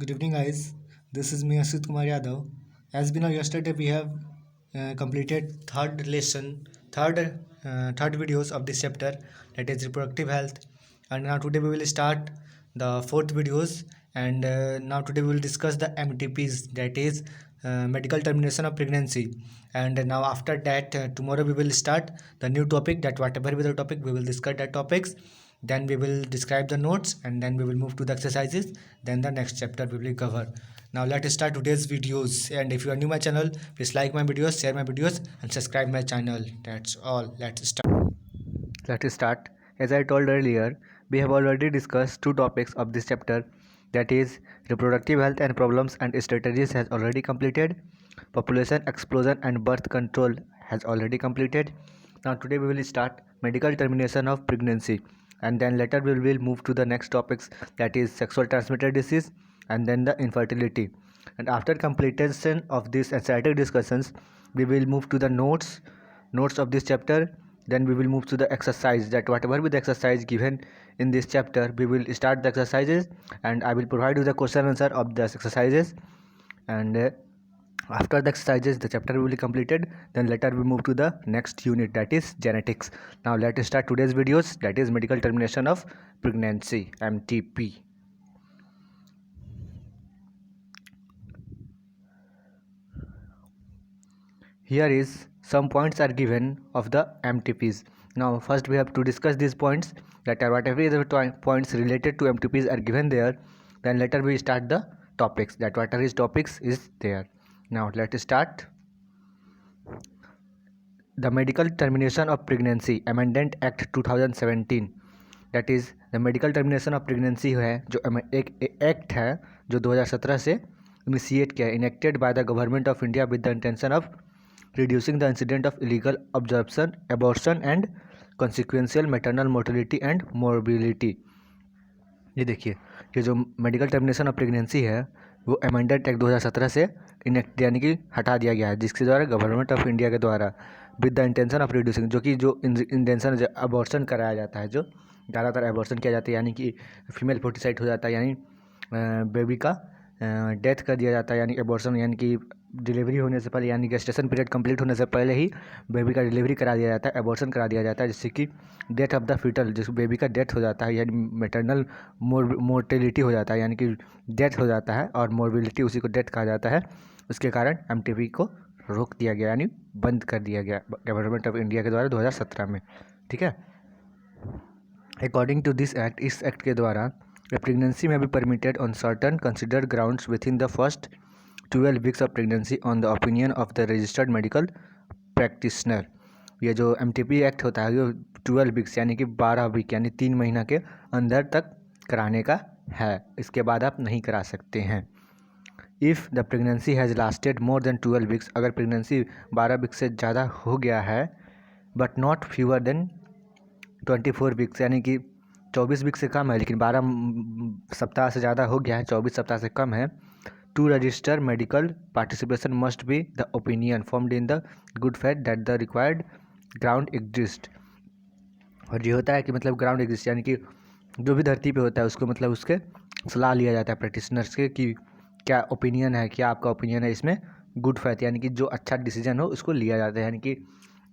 Good evening, guys. This is me, Asit Kumar Yadav. As we know, yesterday we have completed third videos of this chapter, that is reproductive health, and now today we will start the fourth videos. And now today we will discuss the MTPs, that is medical termination of pregnancy. And now after that, tomorrow we will start the new topic. That whatever be the topic, we will discuss that topics, then we will describe the notes, and then we will move to the exercises, then the next chapter we will cover. Now let's start today's videos, and if you are new my channel, please like my videos, share my videos, and subscribe my channel. That's all. Let's start. As I told earlier, we have already discussed two topics of this chapter, that is reproductive health and problems and strategies has already completed, population explosion and birth control has already completed. Now today we will start medical termination of pregnancy, and then later we will move to the next topics, that is sexual transmitted disease and then the infertility. And after completion of these exciting discussions, we will move to the notes of this chapter. Then we will move to the exercise, that whatever be the exercise given in this chapter, we will start the exercises, and I will provide you the question answer of the exercises. And after the exercises, the chapter will be completed. Then later we move to the next unit, that is genetics. Now let us start today's videos, that is medical termination of pregnancy, MTP. Here is some points are given of the MTPs. Now first we have to discuss these points, that are whatever the points related to MTPs are given there. Then later we start the topics, that whatever is topics is there. Now let's start. The Medical Termination of Pregnancy Amendment Act 2017, that is the medical termination of pregnancy है जो एक act है जो 2017 से initiate किया है, enacted by the government of India with the intention of reducing the incident of illegal abortion and consequential maternal mortality and morbidity. ये देखिए, ये जो मेडिकल टर्मिनेशन ऑफ प्रेगनेंसी है वो अमेंडेड एक्ट 2017 से इनेक्ट यानी कि हटा दिया गया है, जिसके द्वारा गवर्नमेंट ऑफ इंडिया के द्वारा with the intention of reducing, जो कि जो इंटेंशन अबॉर्शन कराया जाता है, जो ज़्यादातर अबॉर्शन किया जाता है, यानी कि फीमेल फोर्टिसाइड हो जाता है, यानी बेबी का डेथ कर दिया जाता है, यानी अबॉर्शन यानी कि डिलीवरी होने से पहले, यानी गेस्टेशन पीरियड कंप्लीट होने से पहले ही बेबी का डिलीवरी करा दिया जाता है, अबॉर्शन करा दिया जाता है, जिससे कि डेथ ऑफ द फीटल, जिस बेबी का डेथ हो जाता है, यानी मैटरनल मोर्टेलिटी हो जाता है, यानी कि डेथ हो जाता है, और मोर्बिलिटी उसी को डेथ कहा जाता है। उसके कारण एमटीपी को रोक दिया गया, यानी बंद कर दिया गया गवर्नमेंट ऑफ इंडिया के द्वारा 2017 में। ठीक है, अकॉर्डिंग टू दिस एक्ट, इस एक्ट के द्वारा प्रेगनेंसी में भी permitted on certain considered grounds with in the first 12 weeks of pregnancy on the opinion of the registered medical practitioner. ये जो एमटीपी एक्ट होता है वो 12 वीक्स यानी कि 12 वीक यानी 3 महीना के अंदर तक कराने का है, इसके बाद आप नहीं करा सकते हैं। If the pregnancy has lasted more than 12 weeks, अगर प्रेगनेंसी 12 वीक से ज़्यादा हो गया है, but not fewer than 24 weeks, यानी कि 24 वीक से कम है लेकिन 12 सप्ताह से ज़्यादा हो गया है, 24 सप्ताह से कम है, to register medical participation must be the opinion formed in the good faith that the required ground exist. और ये होता है कि मतलब ग्राउंड एग्जिस्ट यानी कि जो भी धरती पे होता है उसको मतलब उसके सलाह लिया जाता है प्रैक्टिशनर्स के कि क्या ओपिनियन है, क्या आपका ओपिनियन है इसमें, गुड फेथ यानी कि जो अच्छा डिसीजन हो उसको लिया जाता है, यानी कि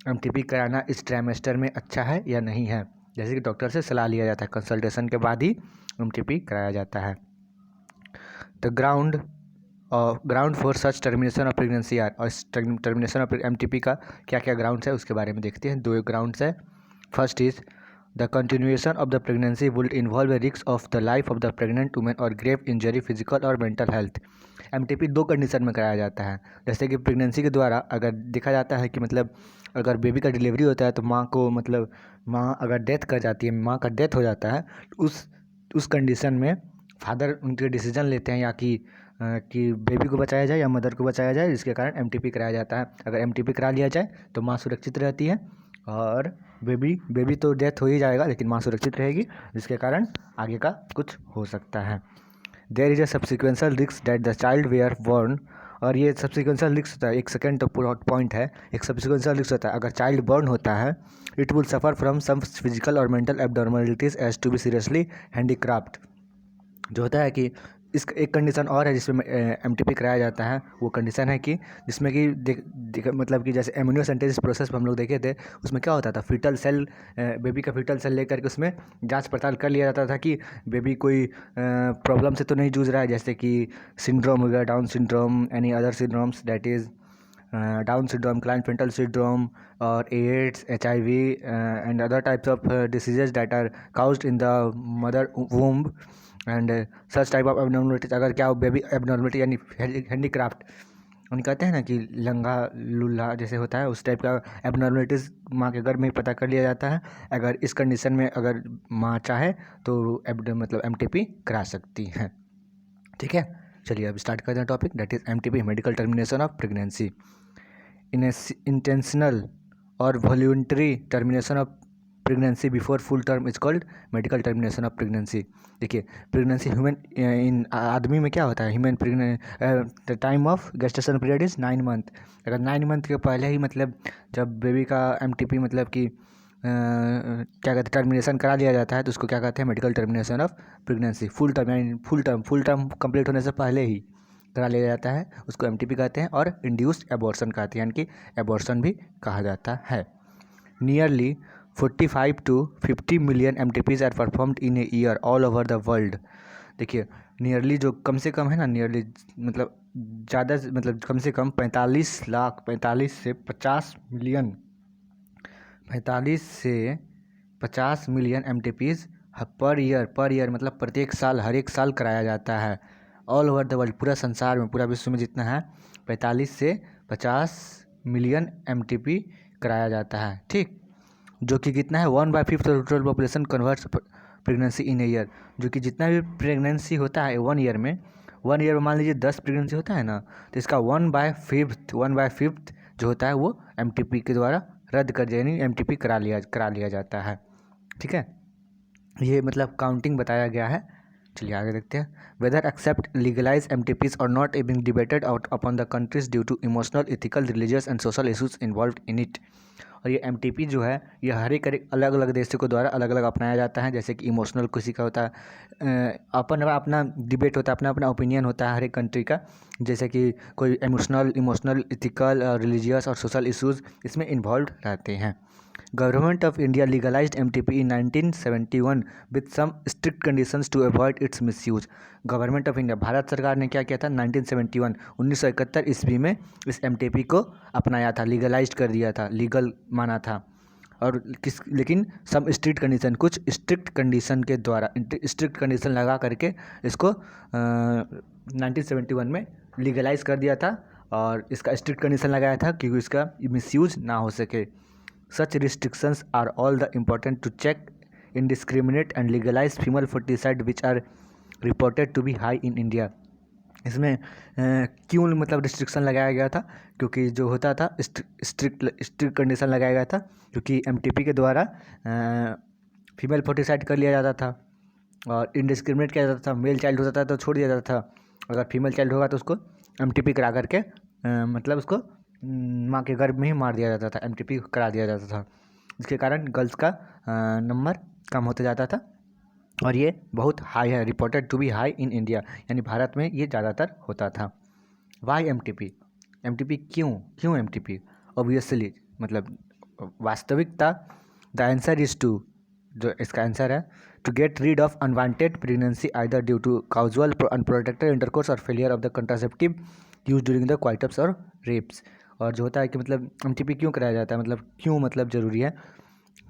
एमटीपी कराना इस ट्राइमेस्टर में अच्छा है या नहीं है, जैसे कि डॉक्टर से सलाह लिया जाता है, कंसल्टेशन के बाद ही एमटीपी कराया जाता है। The ground for such termination of pregnancy are, और टर्मिनेशन ऑफ एमटीपी का क्या क्या ग्राउंड्स है उसके बारे में देखते हैं। 2 ग्राउंड्स है। First is the continuation of the pregnancy would involve A risk of the life of the pregnant women और ग्रेव इंजरी फिजिकल और मेंटल हेल्थ। एमटीपी 2 कंडीशन में कराया जाता है, जैसे कि प्रेगनेंसी के द्वारा अगर देखा जाता है कि मतलब अगर बेबी का डिलीवरी होता है तो माँ को मतलब माँ अगर डेथ कर जाती है, माँ का डेथ हो जाता है, उस कंडीशन में फादर उनके डिसीजन लेते हैं या कि बेबी को बचाया जाए या मदर को बचाया जाए, जिसके कारण एमटीपी कराया जाता है। अगर एमटीपी करा लिया जाए तो माँ सुरक्षित रहती है, और बेबी तो डेथ हो ही जाएगा लेकिन माँ सुरक्षित रहेगी, जिसके कारण आगे का कुछ हो सकता है। There is a subsequential risk that the child were born, और ये सब्सिक्वेंशियल रिस्क होता है, एक सेकेंड तो पॉइंट है, एक सब्सिक्वेंशियल रिस्क होता है, अगर चाइल्ड बॉर्न होता है it will suffer from some physical और mental abnormalities as to be seriously handicapped. जो होता है कि इस एक कंडीशन और है जिसमें एमटीपी कराया जाता है। वो कंडीशन है कि जिसमें कि मतलब कि जैसे एमिनोसेंटेसिस प्रोसेस में हम लोग देखे थे, उसमें क्या होता था, फीटल सेल, बेबी का फीटल सेल लेकर के उसमें जांच पड़ताल कर लिया जाता था कि बेबी कोई प्रॉब्लम से तो नहीं जूझ रहा है, जैसे कि सिंड्रोम हो गया, Down syndrome, any other syndromes, that is Down syndrome, Klinefelter syndrome, और AIDS, HIV, and other types of diseases that are caused in the mother womb, and such type of abnormalities, अगर क्या baby abnormality यानी handicraft, उन कहते हैं ना कि लंगा लूल्हा जैसे होता है, उस टाइप का एबनॉर्मलिटीज़ माँ के गर्भ में ही पता कर लिया जाता है। अगर इस कंडीशन में अगर माँ चाहे तो मतलब MTP करा सकती हैं। ठीक है, चलिए अब स्टार्ट करते हैं topic, that is MTP, medical termination of pregnancy. Intentional और voluntary termination of pregnancy before full term is called medical termination of pregnancy. देखिए, प्रेगनेंसी ह्यूमन इन आदमी में क्या होता है, human the time of gestation period is 9 month. अगर 9 month के पहले ही मतलब जब बेबी का MTP मतलब कि क्या कहते हैं टर्मिनेशन करा लिया जाता है, तो उसको क्या कहते हैं, medical termination of pregnancy. Full term यानी फुल टर्म कंप्लीट होने से पहले ही करा लिया जाता है, उसको MTP कहते हैं। और इंड्यूस्ड एबॉर्शन कहते हैं, यानी कि एबॉर्शन भी कहा जाता है। Nearly 45 to 50 million MTPs are performed in a year all over the world. देखिए, नियरली जो कम से कम है ना, नियरली मतलब ज़्यादा मतलब कम से कम 45 से 50 मिलियन, 45 से 50 मिलियन MTPs पर ईयर मतलब प्रत्येक साल, हर एक साल कराया जाता है। ऑल ओवर द वर्ल्ड, पूरा संसार में, पूरा विश्व में जितना है 45 से 50 मिलियन MTP कराया जाता है। ठीक, जो कि कितना है, 1/5 total population converts pregnancy in a year. जो कि जितना भी प्रेगनेंसी होता है 1 ईयर में मान लीजिए 10 प्रेगनेंसी होता है ना, तो इसका 1/5 जो होता है वो MTP के द्वारा रद्द कर दिया, यानी MTP करा लिया जाता है। ठीक है, ये मतलब काउंटिंग बताया गया है। चलिए आगे देखते हैं। वेदर एक्सेप्ट लीगलाइज MTPs और not being debated out upon the countries due to emotional, ethical, religious and social issues involve in it. और ये MTP जो है, ये हर एक अलग अलग देशों के द्वारा अलग अलग अपनाया जाता है। जैसे कि इमोशनल किसी का होता है, अपना डिबेट होता है, अपना ओपिनियन होता है हर एक कंट्री का। जैसे कि कोई इमोशनल, इथिकल, रिलीजियस और सोशल इशूज़ इसमें इन्वॉल्व रहते हैं। Government of India legalised MTP in 1971 with some strict conditions to avoid its misuse। Government of India, Bharat सरकार ने क्या किया था, 1971 ईस्वी में इस MTP को अपनाया था, लीगलाइज कर दिया था, लीगल माना था। और लेकिन सम स्ट्रिक्ट कंडीशन, कुछ स्ट्रिक्ट कंडीशन के द्वारा, स्ट्रिक्ट कंडीशन लगा करके इसको 1971 में लीगलाइज कर दिया था। और इसका स्ट्रिक्ट कंडीशन लगाया था क्योंकि इसका मिसयूज ना हो सके। Such restrictions are all the important to check indiscriminate and legalized female ferticide which are reported to be high in India। इसमें क्यों मतलब रिस्ट्रिक्शन लगाया गया था, क्योंकि जो होता था स्ट्रिक्ट कंडीशन लगाया गया था क्योंकि MTP के द्वारा फीमेल फर्टिसाइड कर लिया जाता था और इनडिस्क्रिमिनेट किया जाता था। मेल चाइल्ड होता था तो छोड़ दिया जाता था, अगर फीमेल चाइल्ड होगा तो उसको MTP करा करके मतलब उसको माँ के गर्भ में ही मार दिया जाता था, MTP करा दिया जाता था। जिसके कारण गर्ल्स का नंबर कम होता जाता था और ये बहुत हाई है, reported to be high in India, यानी भारत में ये ज़्यादातर होता था। वाई MTP क्यों MTP? ऑब्वियसली मतलब वास्तविकता, द आंसर इज़ टू, जो इसका आंसर है, to get rid of unwanted pregnancy either due to casual unprotected intercourse और failure of the contraceptive use during the coitus और रेप्स। और जो होता है कि मतलब MTP क्यों कराया जाता है, मतलब क्यों मतलब ज़रूरी है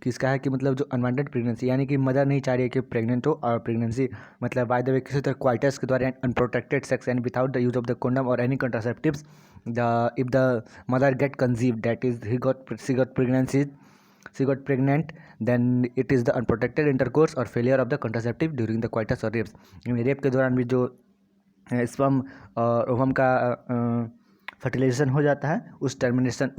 कि इसका है कि मतलब जो अनवांटेड प्रेगनेंसी, यानी कि मदर नहीं चाह रही है कि प्रेग्नेंट हो, और प्रेगनेंसी मतलब बाय द वे किसी तरह क्वाइटस के द्वारा unprotected sex and without the use of the condom और any contraceptives, if the mother get conceived, that is she got pregnant, then it is the unprotected intercourse or failure of the contraceptive during the coitus or rapes। Rape के दौरान भी जो sperm और ovum का fertilisation हो जाता है, उस टर्मिनेशन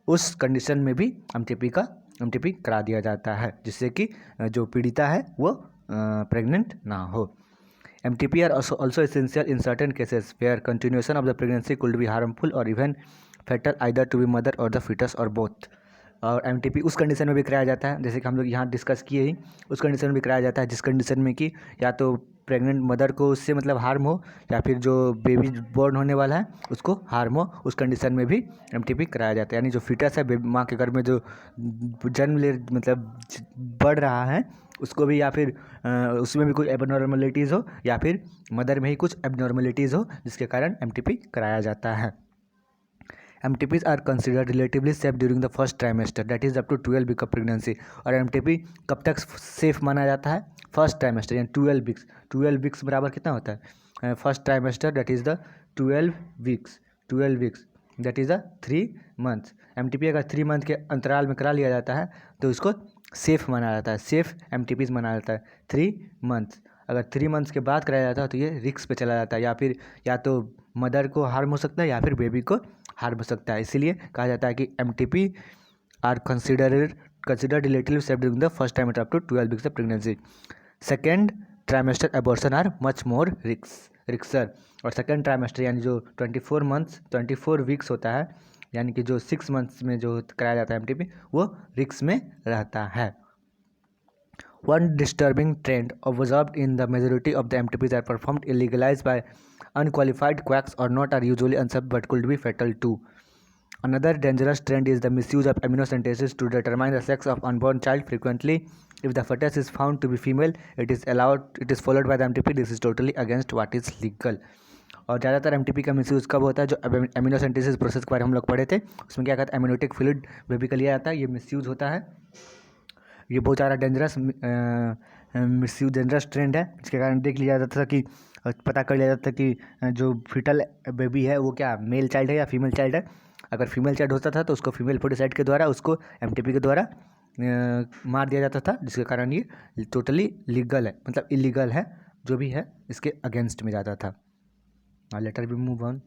उस कंडीशन में भी MTP करा दिया जाता है, जिससे कि जो पीड़िता है वो प्रेग्नेंट ना हो। MTP are also essential in certain cases where continuation of the pregnancy could be harmful or even fatal either to the mother or the fetus or both। और MTP उस कंडीशन में भी कराया जाता है जैसे कि हम लोग यहाँ डिस्कस किए ही, उस कंडीशन में भी कराया जाता है जिस कंडीशन में कि या तो प्रेग्नेंट मदर को उससे मतलब हार्म हो या फिर जो बेबी बॉर्न होने वाला है उसको हार्म हो, उस कंडीशन में भी MTP कराया जाता है। यानी जो फीटस है माँ के गर्भ में जो जन्म ले मतलब बढ़ रहा है उसको भी, या फिर उसमें भी कोई एबनॉर्मलिटीज़ हो या फिर मदर में ही कुछ एबनॉर्मलिटीज़ हो जिसके कारण MTP कराया जाता है। MTPs are considered relatively safe during the first trimester, that is up to 12 week of pregnancy। और MTP कब तक सेफ माना जाता है? फर्स्ट ट्राइमेस्टर यानी 12 वीक्स। 12 वीक्स बराबर कितना होता है? First trimester that is the 12 weeks. 12 weeks that is the 3 months. MTP अगर 3 मंथ के अंतराल में करा लिया जाता है तो उसको सेफ माना जाता है, सेफ MTPs माना जाता है 3 मंथ्स। अगर 3 मंथ्स के बाद कराया जाता है तो ये रिस्क पे चला जाता है, या फिर या तो मदर को हार्म हो सकता है या फिर बेबी को हार्म हो सकता है। इसीलिए कहा जाता है कि MTP are considered relatively safe during the first trimester up to 12 weeks of pregnancy. Second trimester abortion are much more riskier. और सेकेंड ट्राइमेस्टर यानी जो 24 वीक्स होता है, यानी कि जो 6 मंथ्स में जो कराया जाता है MTP, वो रिक्स में रहता है। One disturbing trend observed in the majority of the MTPs are performed illegalized by unqualified quacks or not are usually unsafe but could be fatal too. Another dangerous trend is the misuse of amniocentesis to determine the sex of unborn child. Frequently, if the fetus is found to be female, it is followed by the MTP. This is totally against what is legal. और ज़्यादातर MTP का misuse कब होता है? जो एमिनोसेंटेसिस process के बारे में हम लोग पढ़े थे, उसमें क्या कहता है, एमिनोटिक फ्लूइड बेबी का लिया जाता है, ये मिसयूज़ होता है। ये बहुत ज़्यादा डेंजरस ट्रेंड है, जिसके कारण देख लिया जाता था कि पता कर लिया जाता था कि जो फीटल बेबी है वो क्या मेल चाइल्ड है या फीमेल चाइल्ड है। अगर फीमेल चाइल्ड होता था तो उसको फीमेल फोर्टिसाइड के द्वारा उसको MTP के द्वारा मार दिया जाता था, जिसके कारण ये टोटली लीगल है, मतलब इलीगल है, जो भी है इसके अगेंस्ट में जाता था। Later we move on.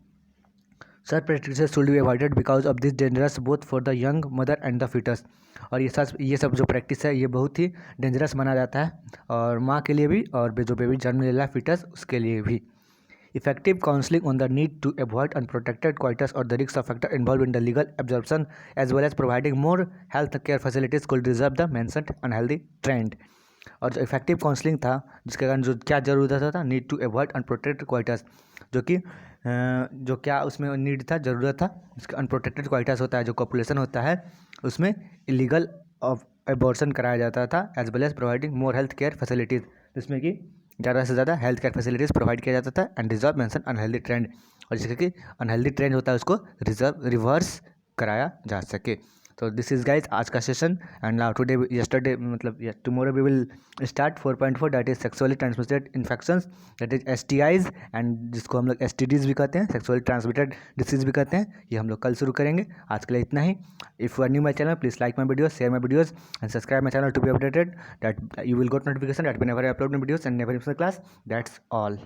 Such practices should be avoided because of this dangerous both for the young mother and the fetus। और ये सब जो प्रैक्टिस है ये बहुत ही डेंजरस माना जाता है, और माँ के लिए भी और जो बेबी जन्म ले रहा है फीटस उसके लिए भी। Effective counseling on the need to avoid unprotected coitus or the risk factor involved in the legal absorption as well as providing more health care facilities could resolve the mentioned unhealthy trend। और जो effective counselling था जिसके कारण जो क्या ज़रूरत होता था, need to avoid unprotected coitus, जो कि जो क्या उसमें नीड था, ज़रूरत था, जिसका अनप्रोटेक्टेड क्वाइटस होता है, जो पॉपुलेशन होता है उसमें इलीगल एबॉर्शन कराया जाता था, as well as providing more health care facilities, जिसमें कि ज़्यादा से ज़्यादा हेल्थ केयर फैसिलिटीज़ प्रोवाइड किया जाता था, and reserve mention unhealthy trend, और जिससे कि अनहेल्दी ट्रेंड होता है उसको रिवर्स कराया जा सके। तो दिस इज़ गाइज आज का सेशन, एंड नाउ टुडे यस्टरडे मतलब tomorrow we will start 4.4 that is sexually transmitted infections, that is STIs, and जिसको हम लोग STDs भी कहते हैं, सेक्सुअली ट्रांसमिटेड डिसीज भी कहते हैं। ये हम लोग कल शुरू करेंगे। आज के लिए इतना ही। If you are new my channel please like my videos, share my videos and subscribe my channel to be updated that you will got notification that whenever I upload my videos and never miss the class. That's all.